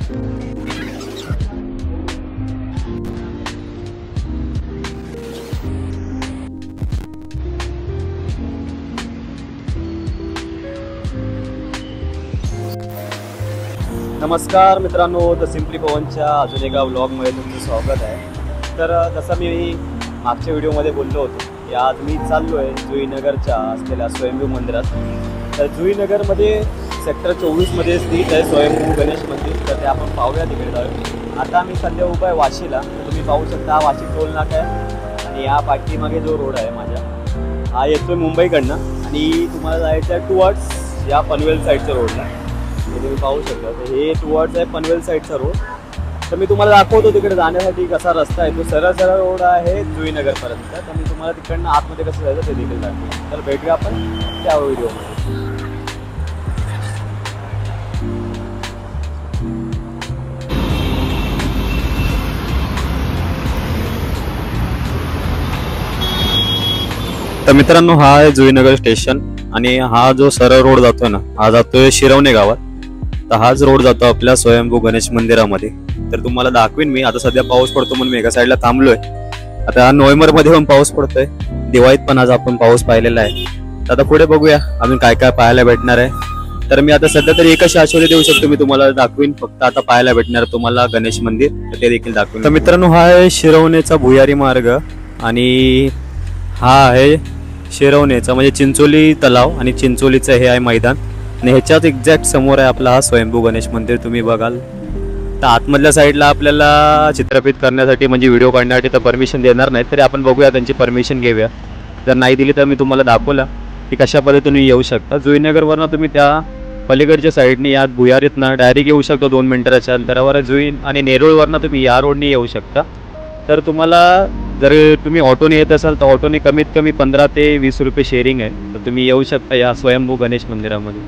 नमस्कार मित्रांनो, the simply पवनच्या अजून एका व्लॉगमध्ये तुमचं स्वागत आहे। तर जसं मी मागच्या व्हिडिओमध्ये बोललो होतो की आज मी चाललो आहे जुईनगरच्या असलेल्या स्वयंभू मंदिरात। तर जुईनगरमध्ये सेक्टर 24मध्ये स्थित आहे स्वयंभू गणेश मंदिर। तर ते आपण पाहूया, तिकडे जाऊया। आता मी सध्या उभा आहे वाशीला। तर तुम्ही पाहू शकता हा वाशी टोल नाका आहे आणि या पाठीमागे जो रोड आहे माझ्या हा येतोय मुंबईकडनं आणि तुम्हाला जायचं आहे टुवर्ड्स या पनवेल साईडच्या रोडला। तुम्ही पाहू शकता हे टुवर्ड्स आहे पनवेल साईडचा रोड। तर मी तुम्हाला दाखवतो तिकडे जाण्यासाठी कसा रस्ता आहे। तो सरळ सरळ रोड आहे जुईनगरपर्यंत। तर मी तुम्हाला तिकडनं आतमध्ये कसं जायचं ते देखील दाखवतो। तर भेटूया आपण त्या व्हिडिओमध्ये। तर मित्रांनो, हा आहे जुईनगर स्टेशन आणि हा जो सरळ रोड जातोय ना, हा जातोय शिरवणे गावात। तर हाच रोड जातो आपल्या स्वयंभू गणेश मंदिरामध्ये। तर तुम्हाला दाखवीन मी। आता सध्या पाऊस पडतो म्हणून मी एका साईडला थांबलोय। आता नोव्हेंबरमध्ये पण पाऊस पडतोय, दिवाळीत पण आज आपण पाऊस पाहिलेला आहे। तर आता पुढे बघूया अजून काय काय पाहायला भेटणार आहे। तर मी आता सध्या तरी एकच आश्वासन देऊ शकतो, मी तुम्हाला दाखवीन। फक्त आता पाहायला भेटणार तुम्हाला गणेश मंदिर, तर ते देखील दाखवीन। तर मित्रांनो, हा आहे शिरवणेचा भुयारी मार्ग आणि हा आहे शिरवणेचा म्हणजे चिंचोली तलाव आणि चिंचोलीचं हे आहे मैदान आणि ह्याच्यात एक्झॅक्ट समोर आहे आपला हा स्वयंभू गणेश मंदिर। तुम्ही बघाल तर आतमधल्या साईडला आपल्याला चित्रफित करण्यासाठी म्हणजे व्हिडिओ काढण्यासाठी तर परमिशन देणार नाही, तरी आपण बघूया त्यांची परमिशन घेऊया। जर नाही दिली तर मी तुम्हाला दाखवलं की कशा पद्धतीने येऊ शकता। जुईनगरवरनं तुम्ही त्या पलीकडच्या साईडने या भुयारीतनं डायरेक्ट येऊ शकता 2 मिनिटाच्या अंतरावर। जुई आणि नेरूळवरनं तुम्ही या रोडने येऊ शकता। तर तुम्हाला जर तुम्ही ऑटोने येत असाल तर ऑटोने कमीत कमी 15 ते 20 रुपये शेअरिंग आहे। तर तुम्ही येऊ शकता या स्वयंभू गणेश मंदिरामध्ये।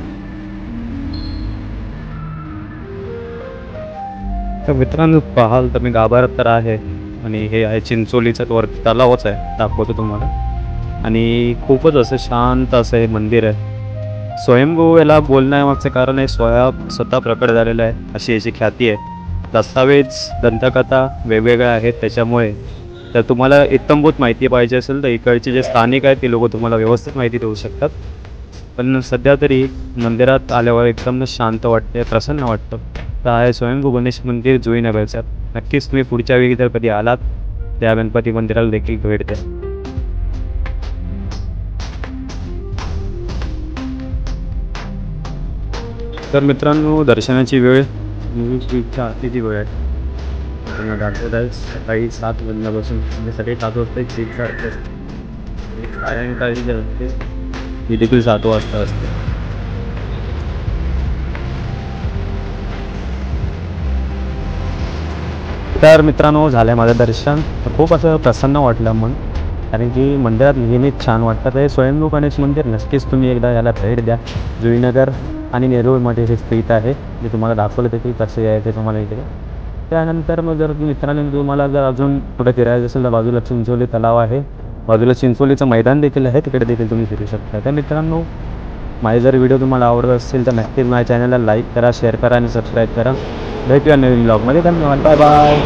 तर मित्रांनो, पाहाल तर मी गाभाऱ्यात तर आहे आणि हे आहे चिंचोलीचं वरती तलावच आहे, दाखवतो तुम्हाला। आणि खूपच असं शांत असं हे मंदिर आहे। स्वयंभू याला बोलण्यामागचं कारण आहे स्वतः प्रकट झालेलं आहे अशी याची ख्याती आहे। दस्तावेज दंतकथा वेगवेगळ्या आहेत त्याच्यामुळे। तर तुम्हाला इत्थंभूत माहिती पाहिजे असेल तर इकडचे जे स्थानिक आहेत ते लोक तुम्हाला व्यवस्थित माहिती देऊ शकतात। पण सध्या तरी मंदिरात आल्यावर एकदम शांत वाटते, प्रसन्न वाटतं। तर आहे स्वयंभू गणेश मंदिर जुईनगरचं। नक्कीच तुम्ही पुढच्या वेळी जर कधी आलात त्या गणपती मंदिराला देखील भेट द्या। तर मित्रांनो, दर्शनाची वेळ आरतीची वेळ आहे। तुम्हाला दाखवत आहे सकाळी 7 वाजल्यापासून म्हणजे सकाळी 7 वाजता चेक काढते सायंकाळी जे असते ती देखील 7 वाजता असते। तर मित्रांनो, झालं आहे माझं दर्शन। खूप असं प्रसन्न वाटलं मन, कारण की मंदिरात नेहमीच छान वाटतं। हे स्वयंभू गणेश मंदिर नक्कीच तुम्ही एकदा याला भेट द्या। जुईनगर आणि नेरूळमध्ये हे स्थित आहे, जे तुम्हाला दाखवलं ते कसं यायचं तुम्हाला इकडे। त्यानंतर मग जर मित्रांनो तुम्हाला जर अजून पुढे फिरायचं असेल तर बाजूला चिंचोली तलाव आहे, बाजूला चिंचोलीचं मैदान देखील आहे, तिकडे देखील तुम्ही फिरू शकता। तर मित्रांनो, माझे जर व्हिडिओ तुम्हाला आवडत असेल तर नक्कीच माझ्या चॅनलला लाईक करा, शेअर करा आणि सबस्क्राईब करा। भेटूया नवीन ब्लॉगमध्ये। धन्यवाद, बाय बाय।